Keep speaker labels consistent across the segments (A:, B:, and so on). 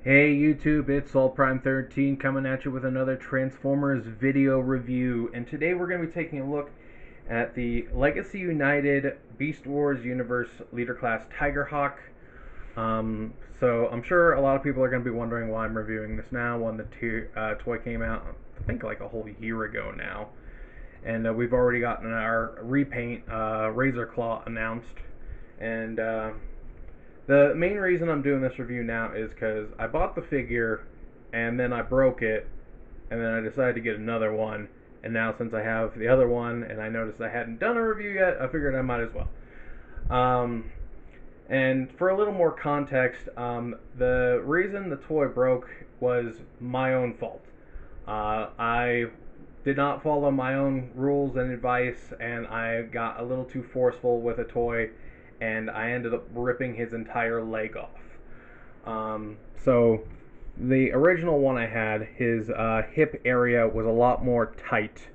A: Hey YouTube, it's SoulPrime13 coming at you with another Transformers video review, and today we're going to be taking a look at the Legacy United Beast Wars Universe Leader Class Tigerhawk. So I'm sure a lot of people are going to be wondering why I'm reviewing this now when the toy came out, I think like a whole year ago now, and we've already gotten our repaint Razor Claw announced, and the main reason I'm doing this review now is because I bought the figure and then I broke it and then I decided to get another one. And now since I have the other one and I noticed I hadn't done a review yet, I figured I might as well. And for a little more context, the reason the toy broke was my own fault. I did not follow my own rules and advice, and I got a little too forceful with a toy, and I ended up ripping his entire leg off. So the original one I had, his hip area was a lot more tight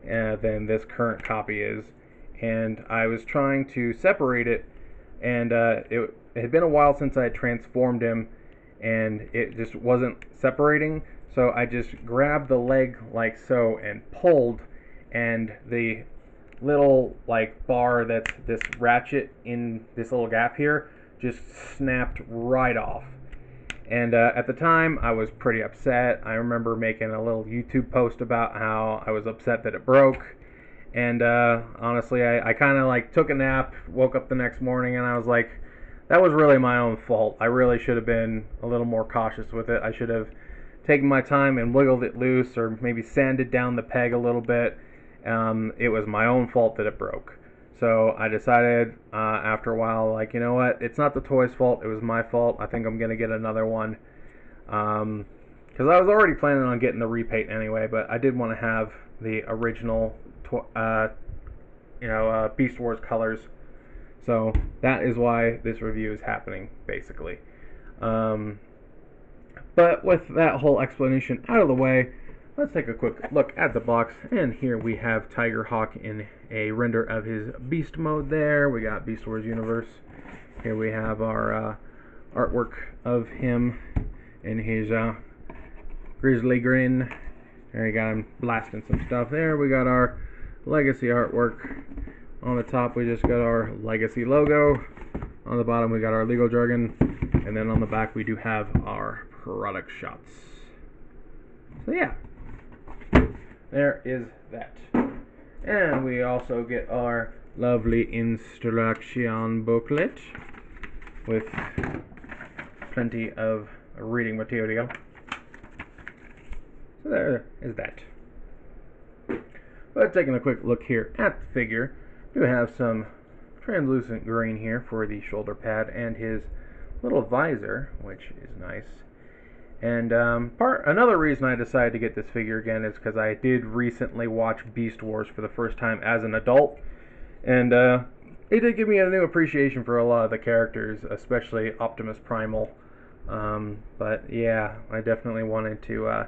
A: than this current copy is, and I was trying to separate it, and it had been a while since I had transformed him, and it just wasn't separating. So I just grabbed the leg like so and pulled, and the little like bar that's this ratchet in this little gap here just snapped right off. And at the time I was pretty upset. I remember making a little YouTube post about how I was upset that it broke. And honestly, I kind of like took a nap, woke up the next morning, and I was like, that was really my own fault. I really should have been a little more cautious with it. I should have taken my time and wiggled it loose, or maybe sanded down the peg a little bit. It was my own fault that it broke. So I decided after a while, like, you know what, it's not the toy's fault, it was my fault. I think I'm going to get another one. Because I was already planning on getting the repaint anyway, but I did want to have the original Beast Wars colors. So that is why this review is happening, basically. But with that whole explanation out of the way, let's take a quick look at the box. And here we have Tigerhawk in a render of his beast mode there. We got Beast Wars Universe. Here we have our artwork of him in his grizzly grin. There you got him blasting some stuff there. We got our Legacy artwork. On the top we just got our Legacy logo. On the bottom we got our legal jargon. And then on the back we do have our product shots. So yeah, there is that. And we also get our lovely instruction booklet with plenty of reading material. So there is that. But taking a quick look here at the figure, we do have some translucent green here for the shoulder pad and his little visor, which is nice. And another reason I decided to get this figure again is because I did recently watch Beast Wars for the first time as an adult, and it did give me a new appreciation for a lot of the characters, especially Optimus Primal. But yeah, I definitely wanted to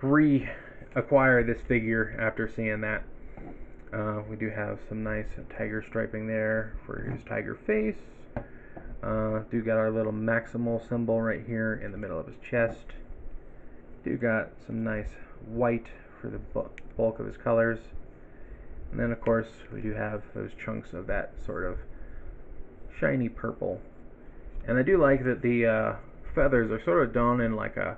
A: reacquire this figure after seeing that. We do have some nice tiger striping there for his tiger face. Do got our little maximal symbol right here in the middle of his chest. Do got some nice white for the bulk of his colors. And then of course we do have those chunks of that sort of shiny purple. And I do like that the feathers are sort of done in like a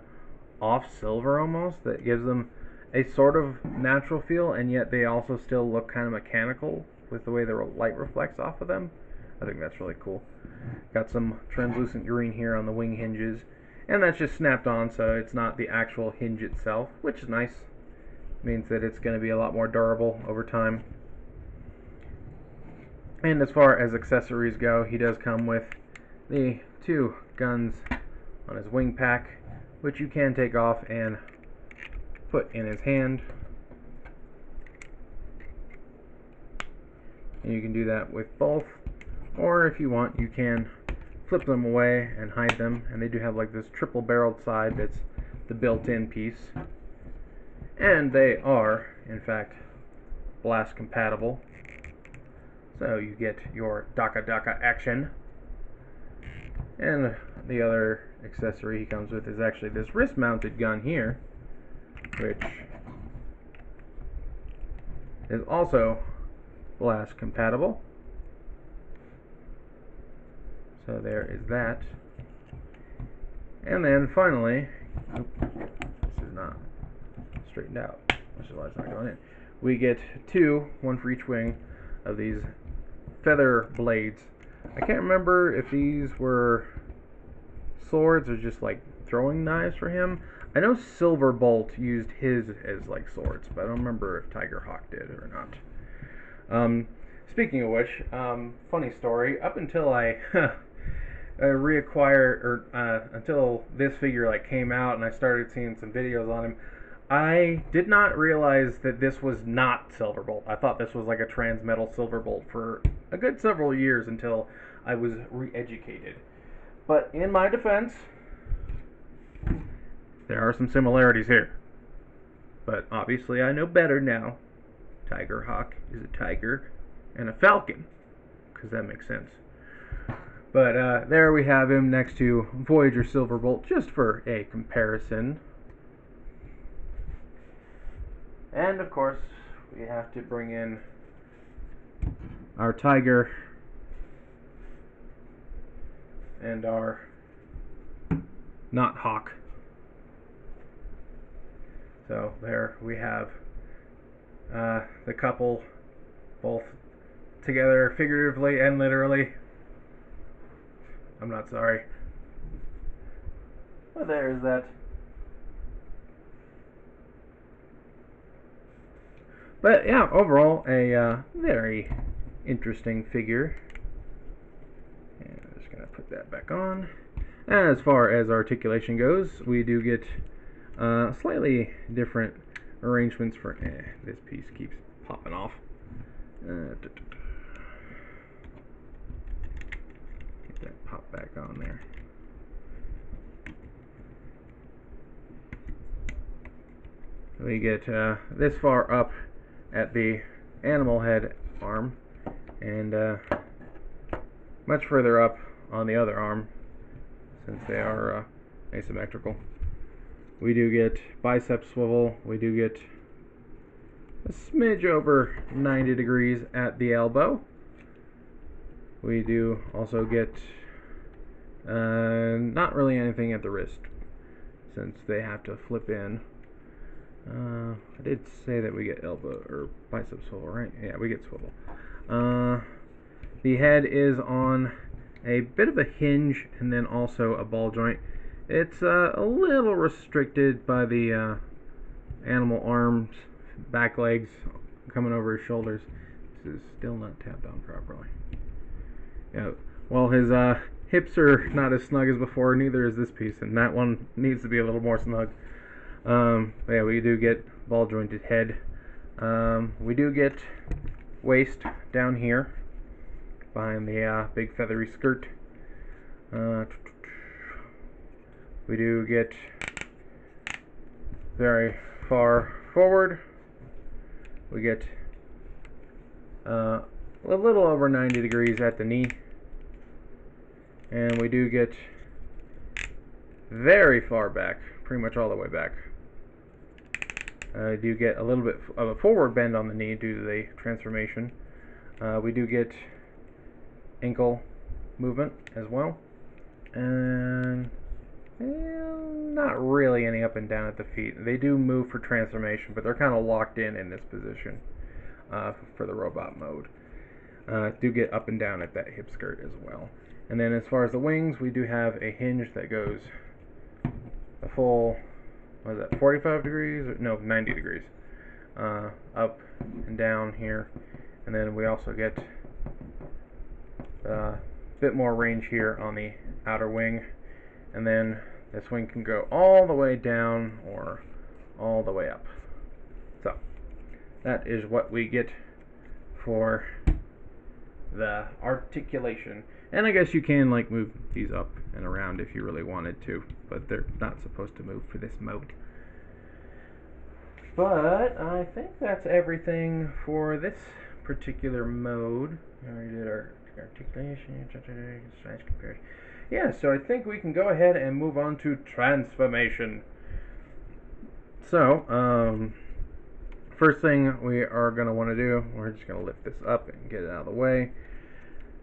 A: off silver almost, that gives them a sort of natural feel, and yet they also still look kind of mechanical with the way the light reflects off of them. I think that's really cool. Got some translucent green here on the wing hinges, and that's just snapped on, so it's not the actual hinge itself, which is nice. Means that it's going to be a lot more durable over time. And as far as accessories go, he does come with the two guns on his wing pack, which you can take off and put in his hand. And you can do that with both. Or if you want, you can flip them away and hide them. And they do have like this triple barreled side that's the built-in piece. And they are, in fact, blast compatible. So you get your Daka Daka action. And the other accessory he comes with is actually this wrist-mounted gun here, which is also blast compatible. So there is that. And then finally, this is not straightened out, which is why it's not going in. We get two, one for each wing, of these feather blades. I can't remember if these were swords or just like throwing knives for him. I know Silverbolt used his as like swords, but I don't remember if Tigerhawk did or not. Speaking of which, funny story. Up until I reacquired, or until this figure like came out and I started seeing some videos on him, I did not realize that this was not Silverbolt. I thought this was like a Transmetal Silverbolt for a good several years until I was re-educated. But in my defense, there are some similarities here. But obviously I know better now. Tigerhawk is a tiger and a falcon, because that makes sense. But there we have him next to Voyager Silverbolt, just for a comparison. And of course, we have to bring in our tiger and our not hawk. So there we have the couple, both together figuratively and literally. I'm not sorry. But there's that. But yeah, overall, a very interesting figure. And I'm just going to put that back on. As far as articulation goes, we do get slightly different arrangements for... this piece keeps popping off. Get that pop back on there. We get this far up at the animal head arm, and much further up on the other arm, since they are asymmetrical. We do get bicep swivel. We do get a smidge over 90 degrees at the elbow. We do also get not really anything at the wrist, since they have to flip in. I did say that we get elbow or bicep swivel, right? Yeah, we get swivel. The head is on a bit of a hinge and then also a ball joint. It's a little restricted by the animal arms, back legs coming over his shoulders. This is still not tapped on properly. Yeah, well, his hips are not as snug as before, neither is this piece, and that one needs to be a little more snug. But yeah, we do get ball jointed head. We do get waist down here behind the big feathery skirt. We do get very far forward. We get a little over 90 degrees at the knee. And we do get very far back, pretty much all the way back. Do get a little bit of a forward bend on the knee due to the transformation. We do get ankle movement as well, and not really any up and down at the feet. They do move for transformation, but they're kind of locked in this position for the robot mode. Do get up and down at that hip skirt as well. And then as far as the wings, we do have a hinge that goes a full, what is that, 45 degrees? Or, no, 90 degrees. Up and down here. And then we also get a bit more range here on the outer wing. And then this wing can go all the way down or all the way up. So, that is what we get for the articulation. And I guess you can like move these up and around if you really wanted to, but they're not supposed to move for this mode. But I think that's everything for this particular mode. We already did our articulation, size comparison. Yeah, so I think we can go ahead and move on to transformation. So, first thing we are going to want to do, we're just going to lift this up and get it out of the way.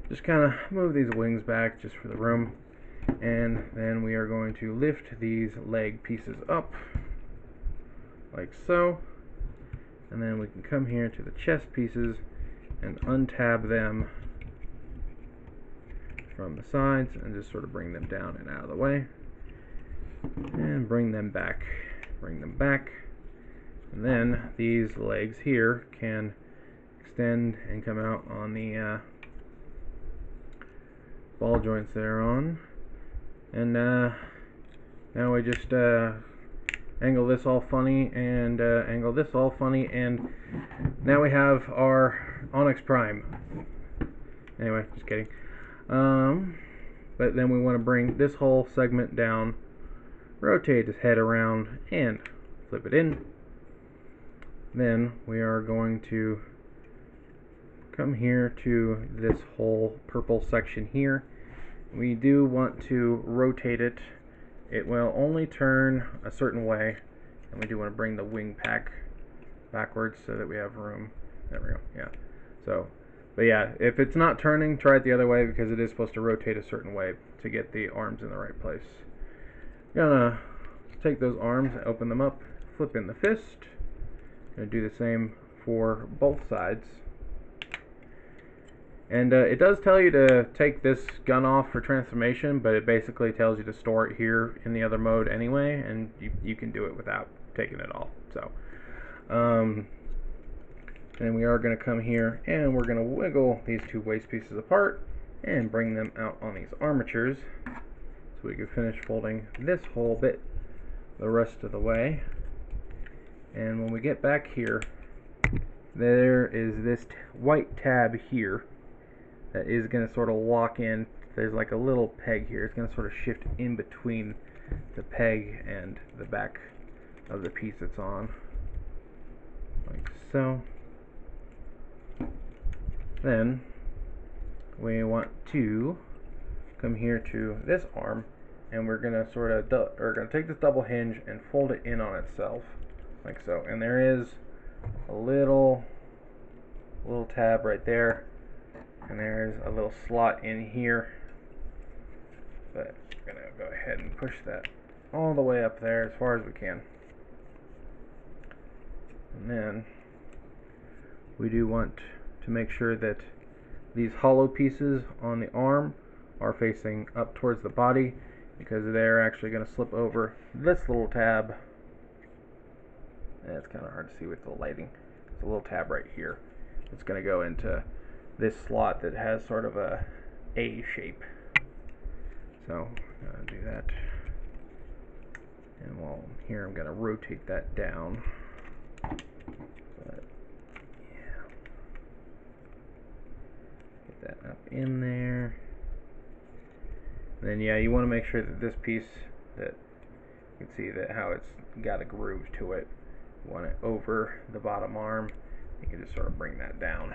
A: Just kind of move these wings back just for the room. And then we are going to lift these leg pieces up, like so. And then we can come here to the chest pieces and untab them from the sides and just sort of bring them down and out of the way. And bring them back. Bring them back. And then these legs here can extend and come out on the ball joints they're on. And now we just angle this all funny and angle this all funny, and now we have our Onyx Prime. Anyway, just kidding. But then we want to bring this whole segment down, rotate his head around, and flip it in. Then we are going to come here to this whole purple section here. We do want to rotate it. It will only turn a certain way, and we do want to bring the wing pack backwards so that we have room. There we go. Yeah. So, but yeah, if it's not turning, try it the other way, because it is supposed to rotate a certain way to get the arms in the right place. Gonna take those arms, open them up, flip in the fist. Gonna do the same for both sides. And it does tell you to take this gun off for transformation, but it basically tells you to store it here in the other mode anyway, and you can do it without taking it off. So, then we are going to come here and we're going to wiggle these two waist pieces apart and bring them out on these armatures, so we can finish folding this whole bit the rest of the way. And when we get back here, there is this white tab here that is going to sort of lock in. There's like a little peg here. It's going to sort of shift in between the peg and the back of the piece it's on, like so. Then we want to come here to this arm, and we're going to sort of we're going to take this double hinge and fold it in on itself, like so. And there is a little tab right there. And there's a little slot in here, but I'm going to go ahead and push that all the way up there as far as we can. And then we do want to make sure that these hollow pieces on the arm are facing up towards the body, because they're actually going to slip over this little tab. And it's kind of hard to see with the lighting. It's a little tab right here. It's going to go into this slot that has sort of a shape. So I'm going to do that. And while I'm here, I'm going to rotate that down. But yeah, get that up in there. And then yeah, you want to make sure that this piece, that you can see that how it's got a groove to it. You want it over the bottom arm. You can just sort of bring that down.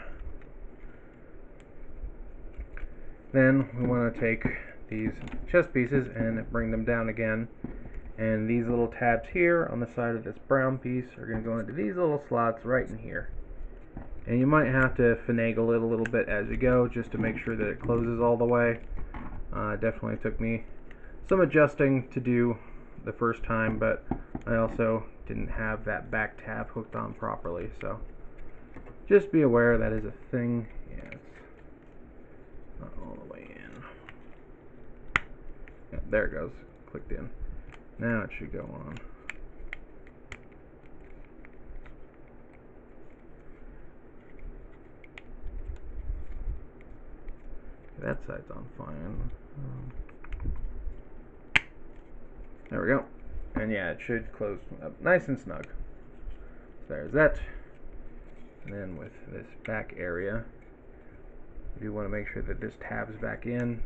A: Then we want to take these chest pieces and bring them down again, and these little tabs here on the side of this brown piece are going to go into these little slots right in here. And you might have to finagle it a little bit as you go, just to make sure that it closes all the way. It definitely took me some adjusting to do the first time, but I also didn't have that back tab hooked on properly, so just be aware that is a thing. Yeah, it's not all the way in. Yeah, there it goes. Clicked in. Now it should go on. That side's on fine. There we go. And yeah, it should close up nice and snug. So there's that. And then with this back area, we do want to make sure that this tabs back in.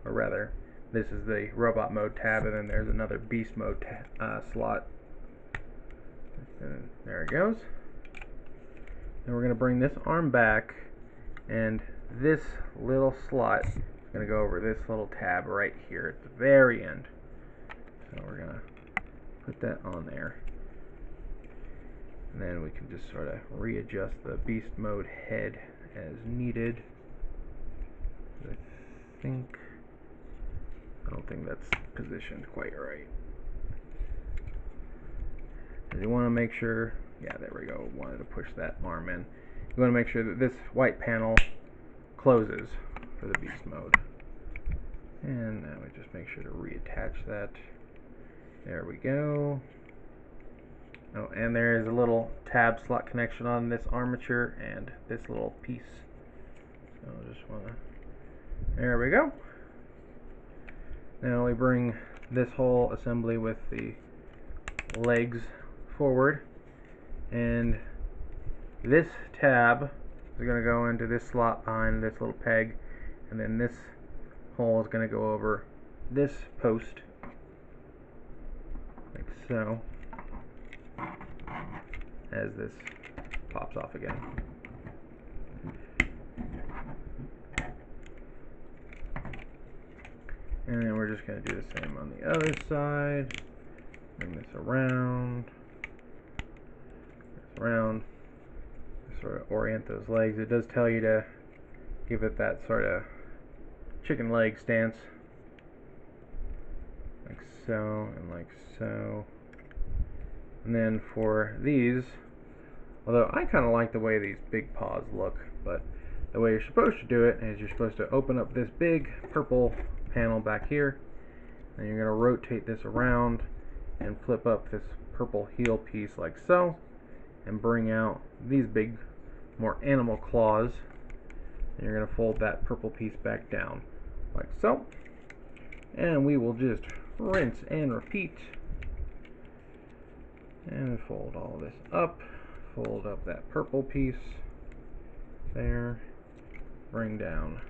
A: Or rather, this is the robot mode tab, and then there's another beast mode slot. And there it goes. And we're going to bring this arm back, and this little slot going to go over this little tab right here at the very end. So we're going to put that on there. And then we can just sort of readjust the beast mode head as needed. I don't think that's positioned quite right. You want to make sure, yeah, there we go. Wanted to push that arm in. You want to make sure that this white panel closes for the beast mode. And now we just make sure to reattach that. There we go. Oh, and there is a little tab slot connection on this armature and this little piece. So I just want to, there we go. Now we bring this whole assembly with the legs forward, and this tab is going to go into this slot behind this little peg, and then this hole is going to go over this post, like so, as this pops off again. And then we're just going to do the same on the other side. Bring this around, sort of orient those legs. It does tell you to give it that sort of chicken leg stance, like so and like so. And then for these, although I kind of like the way these big paws look, but the way you're supposed to do it is you're supposed to open up this big purple panel back here, and you're going to rotate this around and flip up this purple heel piece like so, and bring out these big, more animal claws, and you're going to fold that purple piece back down like so, and we will just rinse and repeat, and fold all this up, fold up that purple piece there, bring down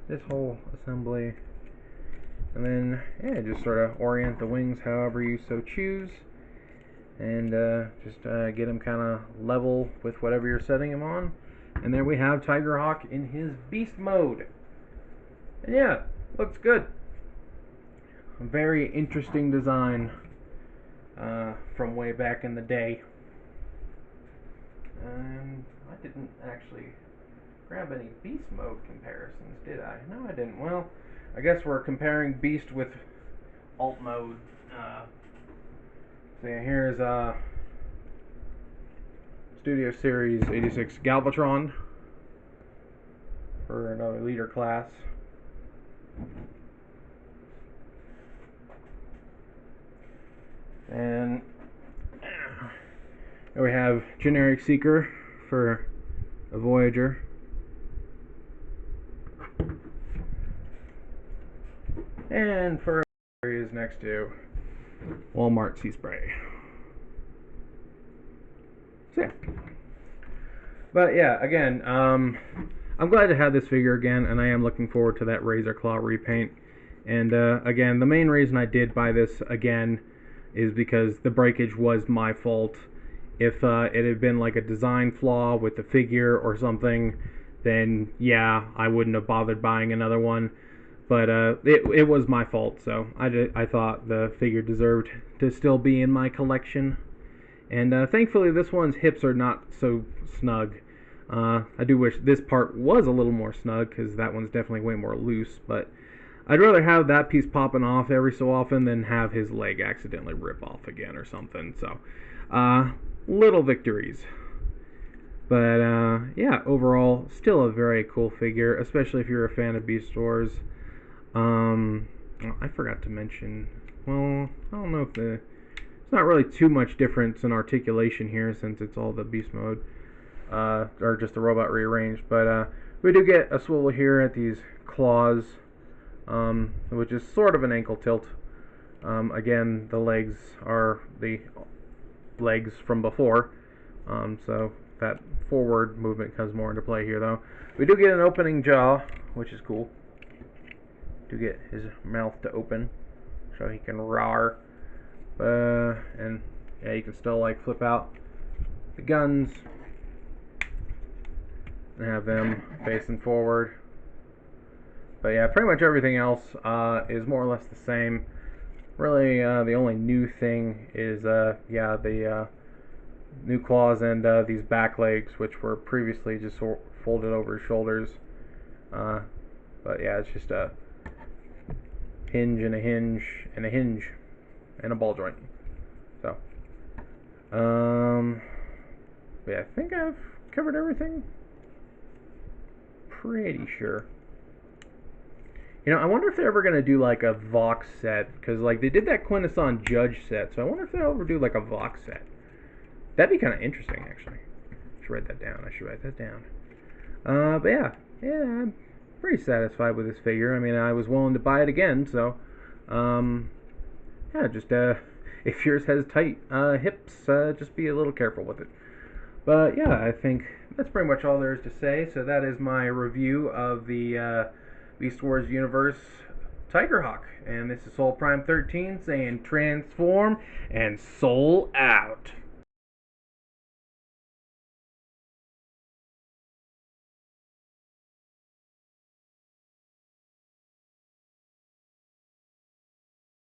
A: this whole assembly, and then just sort of orient the wings however you so choose, and just get them kind of level with whatever you're setting them on. And there we have Tigerhawk in his beast mode. And yeah, looks good. A very interesting design from way back in the day. And I didn't actually grab any beast mode comparisons, did I? No, I didn't. Well, I guess we're comparing beast with alt mode. So here's Studio Series 86 Galvatron for another leader class. And here we have Generic Seeker for a Voyager. And for is next to Walmart Sea Spray. So yeah. But yeah, again, I'm glad to have this figure again, and I am looking forward to that Razor Claw repaint. And again, the main reason I did buy this again is because the breakage was my fault. If it had been like a design flaw with the figure or something, then yeah, I wouldn't have bothered buying another one. But it was my fault, so I thought the figure deserved to still be in my collection. And thankfully this one's hips are not so snug. I do wish this part was a little more snug, because that one's definitely way more loose. But I'd rather have that piece popping off every so often than have his leg accidentally rip off again or something. So little victories. But yeah, overall, still a very cool figure, especially if you're a fan of Beast Wars. I forgot to mention, well, I don't know if it's not really too much difference in articulation here, since it's all the beast mode, or just the robot rearranged, but we do get a swivel here at these claws, which is sort of an ankle tilt. Again, the legs are the legs from before, so that forward movement comes more into play here, though. We do get an opening jaw, which is cool. To get his mouth to open so he can roar, and yeah, you can still like flip out the guns and have them facing forward But yeah, pretty much everything else is more or less the same. Really, the only new thing is, yeah, the new claws and these back legs, which were previously just folded over his shoulders. Uh, but yeah, it's just a hinge and a hinge and a hinge and a ball joint. So, yeah, I think I've covered everything. Pretty sure. You know, I wonder if they're ever gonna do like a Vox set, because like they did that Quintesson Judge set. So I wonder if they'll ever do like a Vox set. That'd be kind of interesting, actually. I should write that down. I should write that down. But yeah, I'm pretty satisfied with this figure. I mean, I was willing to buy it again, so yeah, just if yours has tight hips, just be a little careful with it. But yeah, I think that's pretty much all there is to say. So that is my review of the Beast Wars Universe Tigerhawk. And this is Soul Prime 13 saying transform and soul out.